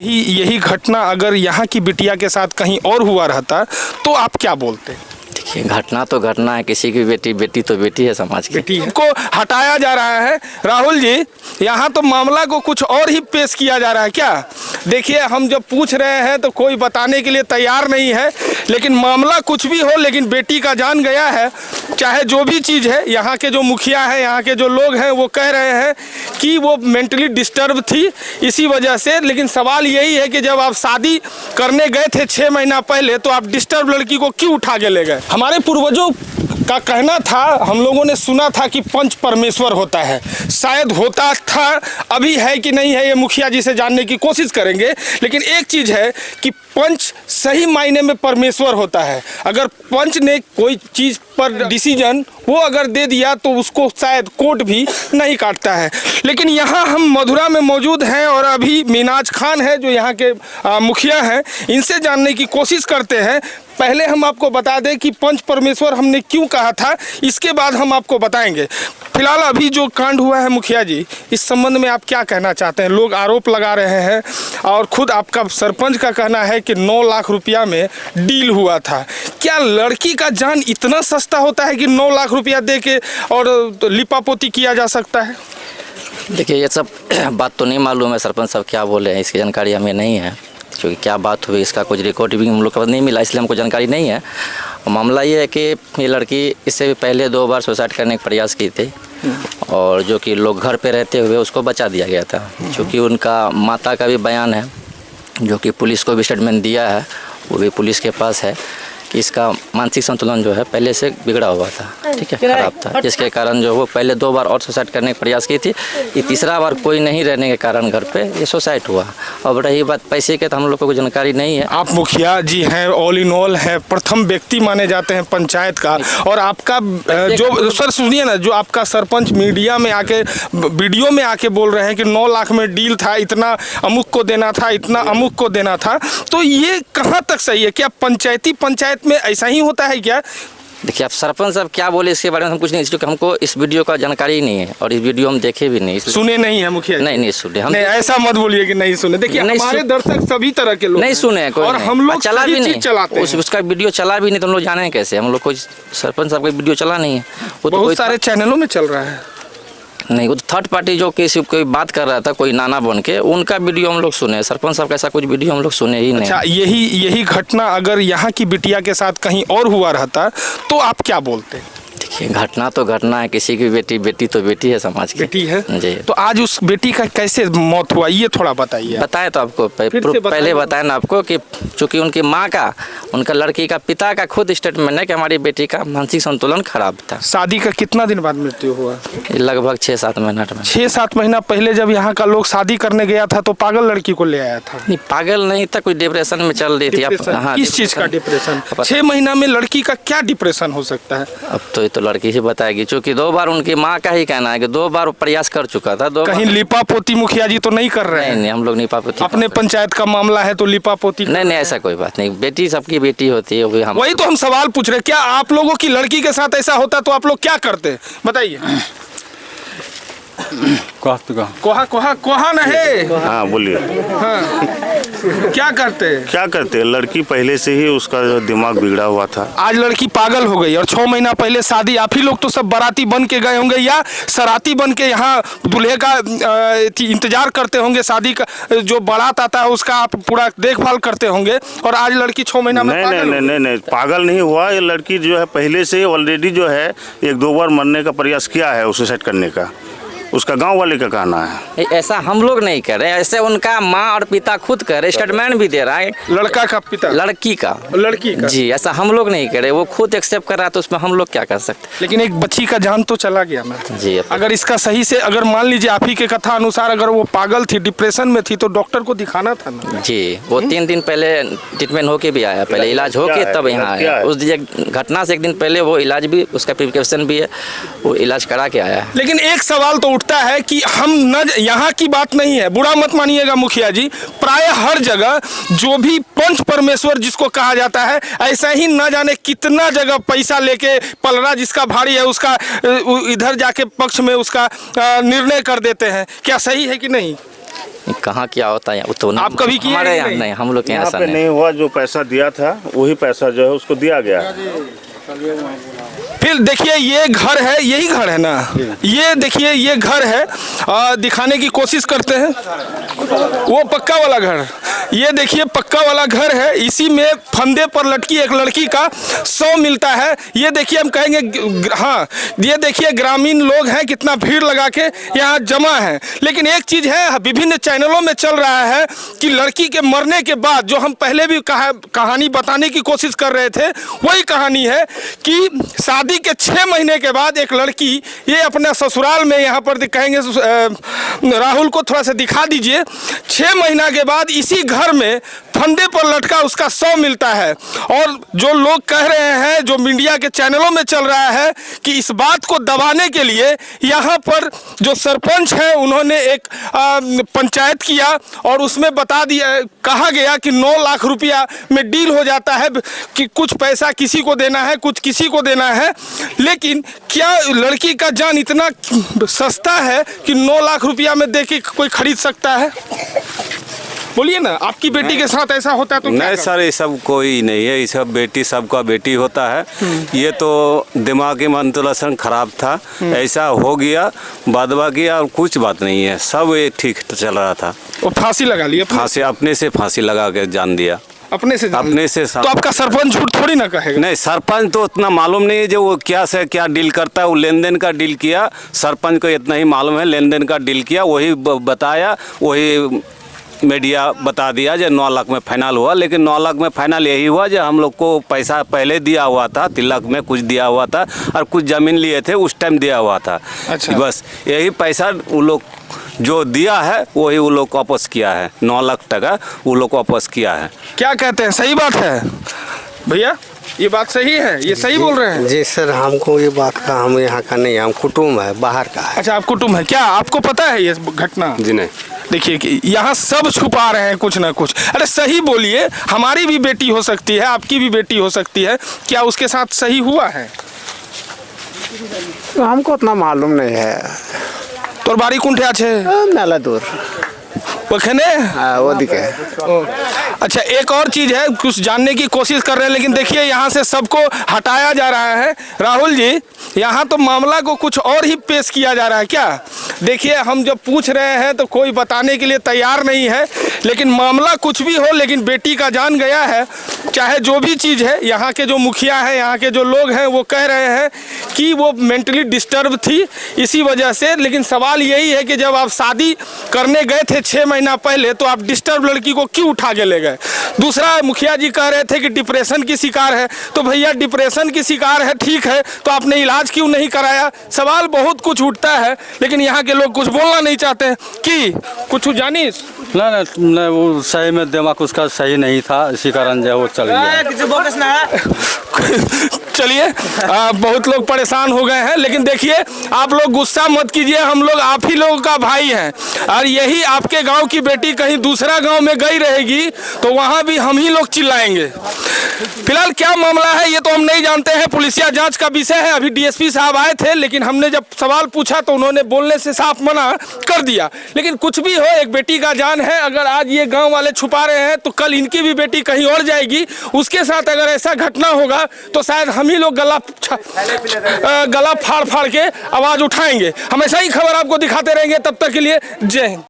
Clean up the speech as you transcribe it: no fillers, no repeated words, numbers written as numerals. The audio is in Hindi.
यही घटना अगर यहाँ की बिटिया के साथ कहीं और हुआ रहता तो आप क्या बोलते? देखिए, घटना तो घटना है, किसी की बेटी बेटी तो बेटी है, समाज की बेटी है। को हटाया जा रहा है। राहुल जी, यहाँ तो मामला को कुछ और ही पेश किया जा रहा है क्या? देखिए, हम जब पूछ रहे हैं तो कोई बताने के लिए तैयार नहीं है, लेकिन मामला कुछ भी हो, लेकिन बेटी का जान गया है। चाहे जो भी चीज़ है, यहाँ के जो मुखिया हैं, यहाँ के जो लोग हैं, वो कह रहे हैं कि वो मेंटली डिस्टर्ब थी इसी वजह से। लेकिन सवाल यही है कि जब आप शादी करने गए थे 6 महीना पहले, तो आप डिस्टर्ब लड़की को क्यों उठा के ले गए? हमारे पूर्वजों का कहना था, हम लोगों ने सुना था कि पंच परमेश्वर होता है। शायद होता था, अभी है कि नहीं है ये मुखिया जी से जानने की कोशिश करेंगे। लेकिन एक चीज़ है कि पंच सही मायने में परमेश्वर होता है। अगर पंच ने कोई चीज़ पर डिसीजन वो अगर दे दिया तो उसको शायद कोर्ट भी नहीं काटता है। लेकिन यहाँ हम मधुरा में मौजूद हैं और अभी मिनाज खान है जो यहाँ के मुखिया हैं, इनसे जानने की कोशिश करते हैं। पहले हम आपको बता दें कि पंच परमेश्वर हमने क्यों कहा था, इसके बाद हम आपको बताएंगे। फिलहाल अभी जो कांड हुआ है मुखिया जी, इस संबंध में आप क्या कहना चाहते हैं? लोग आरोप लगा रहे हैं और खुद आपका सरपंच का कहना है कि 9 लाख रुपया में डील हुआ था। क्या लड़की का जान इतना सस्ता होता है कि 9 लाख रुपया दे के और लिपापोती किया जा सकता है? देखिए, ये सब बात तो नहीं मालूम है, सरपंच साहब क्या बोले हैं इसकी जानकारी हमें नहीं है, क्योंकि क्या बात हुई इसका कुछ रिकॉर्ड भी हम लोग को नहीं मिला, इसलिए हमको जानकारी नहीं है। मामला ये है कि ये लड़की इससे भी पहले 2 बार सुसाइड करने का प्रयास की थी, और जो कि लोग घर पे रहते हुए उसको बचा दिया गया था। क्योंकि उनका माता का भी बयान है, जो कि पुलिस को भी स्टेटमेंट दिया है, वो भी पुलिस के पास है, कि इसका मानसिक संतुलन जो है पहले से बिगड़ा हुआ था, ठीक है, खराब था, जिसके कारण जो वो पहले 2 बार और सुसाइड करने का प्रयास की थी। ये तीसरा बार कोई नहीं रहने के कारण घर पे ये सुसाइड हुआ। और रही बात पैसे के, तो हम लोग को जानकारी नहीं है। आप मुखिया जी हैं, ऑल इन ऑल है, प्रथम व्यक्ति माने जाते हैं पंचायत का, और आपका जो सर सुनिए ना, जो आपका सरपंच मीडिया में आके वीडियो में आके बोल रहे हैं कि 9 लाख में डील था, इतना अमुक को देना था, इतना अमुक को देना था, तो ये कहाँ तक सही है? क्या पंचायत में ऐसा ही होता है क्या? देखिए, आप सरपंच साहब क्या बोले इसके बारे में हम कुछ नहीं, क्योंकि हमको इस वीडियो का जानकारी ही नहीं है, और इस वीडियो हम देखे भी नहीं, सुने नहीं है मुखिया? नहीं सुने हम। नहीं, ऐसा मत बोलिए कि नहीं सुने। देखिए, हमारे दर्शक सभी तरह के लोग नहीं सुने, और हम लोग चला भी नहीं, चलाते हैं। उसका वीडियो चला भी नहीं, तो हम लोग जाने कैसे? हम लोग कोई सरपंच साहब का वीडियो चला नहीं है, वो तो बहुत सारे चैनलों में चल रहा है। नहीं, वो तो थर्ड पार्टी जो किसी कोई बात कर रहा था, कोई नाना बन के, उनका वीडियो हम लोग सुने। सरपंच साहब का ऐसा कुछ वीडियो हम लोग सुने ही नहीं। अच्छा, यही घटना अगर यहाँ की बिटिया के साथ कहीं और हुआ रहता तो आप क्या बोलते? देखिए, घटना तो घटना है, किसी की बेटी बेटी तो बेटी है, समाज की बेटी है जी। तो आज उस बेटी का कैसे मौत हुआ, ये थोड़ा बताइए। बताए तो आपको पहले बताया ना आपको कि चूंकि उनकी माँ का, उनका लड़की का पिता का खुद स्टेटमेंट है कि हमारी बेटी का मानसिक संतुलन खराब था। शादी का कितना दिन बाद मृत्यु हुआ? लगभग 6-7 महीना। 6-7 महीना पहले जब यहाँ का लोग शादी करने गया था तो पागल लड़की को ले आया था? नहीं, पागल नहीं था, कोई डिप्रेशन में चल रही थी। हाँ, किस चीज का डिप्रेशन? 6 महीना में लड़की का क्या डिप्रेशन हो सकता है? अब तो ये तो लड़की ही बताएगी, चूंकि 2 बार उनकी माँ का ही कहना है कि 2 बार प्रयास कर चुका था। कहीं लिपा पोती मुखिया जी तो नहीं कर रहे हैं? नहीं, हम लोग लिपा पोती, अपने पंचायत का मामला है तो लिपा पोती नहीं, ऐसा कोई बात नहीं, बेटी सबकी बेटी होती है। वही तो हम सवाल पूछ रहे हैं, क्या आप लोगों की लड़की के साथ ऐसा होता तो आप लोग क्या करते, बताइए। कोहा नहीं। हाँ, बोलिए। हाँ, क्या करते? लड़की पहले से ही उसका दिमाग बिगड़ा हुआ था। आज लड़की पागल हो गई और 6 महीना पहले शादी। आप ही लोग तो सब बाराती बन के गए होंगे या सराती बन के यहाँ दूल्हे का इंतजार करते होंगे। शादी का जो बारात आता है उसका आप पूरा देखभाल करते होंगे, और आज लड़की 6 महीना में नहीं, पागल नहीं हुआ। ये लड़की जो है पहले से ऑलरेडी जो है 1-2 बार मरने का प्रयास किया है, सुसाइड करने का, उसका गांव वाले का कहना है। ऐसा हम लोग नहीं कर रहे, ऐसे उनका माँ और पिता खुद कर रहे, स्टेटमेंट भी दे रहा है। लड़का का पिता? लड़की का जी, ऐसा हम लोग नहीं कर रहे, वो खुद एक्सेप्ट कर रहा है, तो उसमें हम लोग क्या कर सकते? लेकिन एक बच्ची का जान तो चला गया ना जी। अगर इसका सही से, अगर मान लीजिए आप ही के कथा अनुसार अगर वो पागल थी, डिप्रेशन में थी, तो डॉक्टर को दिखाना था ना जी। वो 3 दिन पहले ट्रीटमेंट होके भी आया, पहले इलाज होके तब यहाँ आया। उस घटना से 1 दिन पहले वो इलाज भी, उसका प्रिकॉशन भी है, वो इलाज करा के आया। लेकिन एक सवाल तो उठता है कि हम न, यहाँ की बात नहीं है, बुरा मत मानिएगा मुखिया जी, प्राय हर जगह जो भी पंच परमेश्वर जिसको कहा जाता है, ऐसा ही न जाने कितना जगह पैसा लेके पलड़ा जिसका भारी है उसका इधर जाके पक्ष में उसका निर्णय कर देते हैं। क्या सही है कि नहीं? कहाँ क्या होता है वो तो आप कभी किए हमारे हैं यहाँ कि नहीं, हम लोग के यहाँ यहाँ ऐसा पे नहीं। नहीं हुआ, जो पैसा दिया था वही पैसा जो है उसको दिया गया है। फिर देखिए ये घर है, यही घर है ना, ये देखिए ये घर है, दिखाने की कोशिश करते हैं, वो पक्का वाला घर, ये देखिए पक्का वाला घर है, इसी में फंदे पर लटकी एक लड़की का 100 मिलता है। ये देखिए हम कहेंगे हाँ, ये देखिए ग्रामीण लोग हैं कितना भीड़ लगा के यहाँ जमा है। लेकिन एक चीज़ है, विभिन्न चैनलों में चल रहा है कि लड़की के मरने के बाद, जो हम पहले भी कहानी बताने की कोशिश कर रहे थे, वही कहानी है कि शादी के 6 महीने के बाद एक लड़की ये अपने ससुराल में, यहाँ पर कहेंगे राहुल को थोड़ा सा दिखा दीजिए, 6 महीना के बाद इसी घर में फंदे पर लटका उसका 100 मिलता है। और जो लोग कह रहे हैं, जो मीडिया के चैनलों में चल रहा है कि इस बात को दबाने के लिए यहाँ पर जो सरपंच है उन्होंने एक पंचायत किया और उसमें बता दिया, कहा गया कि 9 लाख रुपया में डील हो जाता है, कि कुछ पैसा किसी को देना है, कुछ किसी को देना है। लेकिन क्या लड़की का जान इतना सस्ता है कि 9 लाख रुपया में दे के कोई खरीद सकता है? बोलिए ना, आपकी बेटी के साथ ऐसा होता है तो क्या नहीं करें? सर, ये सब कोई नहीं है, ये सब बेटी सबका बेटी होता है। ये तो दिमागी मंतुलन खराब था, ऐसा हो गया, बाद बाकी और कुछ बात नहीं है, सब ये ठीक चल रहा था। वो फांसी लगा लिया, फांसी अपने से फांसी लगा के जान दिया। अपने से तो तो आपका सरपंच झूठ थोड़ी ना कहेगा। नहीं, सरपंच तो उतना मालूम नहीं है, जो वो क्या से क्या डील करता है, वो लेन देन का डील किया, सरपंच को इतना ही मालूम है, लेन देन का डील किया, वही बताया, वही मीडिया बता दिया जो 9 लाख में फाइनल हुआ। लेकिन 9 लाख में फाइनल यही हुआ जो हम लोग को पैसा पहले दिया हुआ था, तिलक में कुछ दिया हुआ था और कुछ ज़मीन लिए थे उस टाइम दिया हुआ था। अच्छा। बस यही पैसा वो लोग जो दिया है वही वो लोग वापस किया है, 9 लाख टका वो लोग वापस किया है। क्या कहते हैं, सही बात है भैया? ये बात सही है, ये सही बोल रहे हैं? जी सर, हमको ये बात का, हम यहाँ का नहीं, हम कुटुम्ब है, बाहर का है। अच्छा, आप कुटुंब है, क्या आपको पता है ये घटना? जी नहीं। देखिए कि यहाँ सब छुपा रहे हैं कुछ ना कुछ। अरे सही बोलिए, हमारी भी बेटी हो सकती है, आपकी भी बेटी हो सकती है, क्या उसके साथ सही हुआ है? तो हमको उतना मालूम नहीं है। তোর বাড়ি কোনঠে আছে? मेला दूर ওখানে? वो दिखे। अच्छा, एक और चीज़ है, कुछ जानने की कोशिश कर रहे हैं, लेकिन देखिए यहाँ से सबको हटाया जा रहा है। राहुल जी, यहाँ तो मामला को कुछ और ही पेश किया जा रहा है क्या? देखिए हम जब पूछ रहे हैं तो कोई बताने के लिए तैयार नहीं है, लेकिन मामला कुछ भी हो, लेकिन बेटी का जान गया है, चाहे जो भी चीज़ है। यहाँ के जो मुखिया हैं, यहाँ के जो लोग हैं, वो कह रहे हैं कि वो मेंटली डिस्टर्ब थी इसी वजह से। लेकिन सवाल यही है कि जब आप शादी करने गए थे 6 महीना पहले, तो आप डिस्टर्ब लड़की को क्यों उठा के ले गए? दूसरा, मुखिया जी कह रहे थे कि डिप्रेशन की शिकार है, तो भैया डिप्रेशन की शिकार है, ठीक है, तो आपने इलाज क्यों नहीं कराया? सवाल बहुत कुछ उठता है, लेकिन यहाँ के लोग कुछ बोलना नहीं चाहते कि कुछ जानिस। नहीं, वो सही में दिमाग उसका सही नहीं था, इसी कारण जो है वो चल गया। चलिए, बहुत लोग परेशान हो गए हैं, लेकिन देखिए आप लोग गुस्सा मत कीजिए, हम लोग आप ही लोगों का भाई हैं, और यही आपके गांव की बेटी कहीं दूसरा गांव में गई रहेगी तो वहां भी हम ही लोग चिल्लाएंगे। फिलहाल क्या मामला है ये तो हम नहीं जानते हैं, पुलिसिया जांच का विषय है। अभी डीएसपी साहब आए थे, लेकिन हमने जब सवाल पूछा तो उन्होंने बोलने से साफ मना कर दिया। लेकिन कुछ भी हो, एक बेटी का जान है, अगर आज ये गांव वाले छुपा रहे हैं तो कल इनकी भी बेटी कहीं और जाएगी, उसके साथ अगर ऐसा घटना होगा तो शायद हम ही लोग गला फाड़ फाड़ के आवाज उठाएंगे। हम ऐसा ही खबर आपको दिखाते रहेंगे, तब तक के लिए जय हिंद।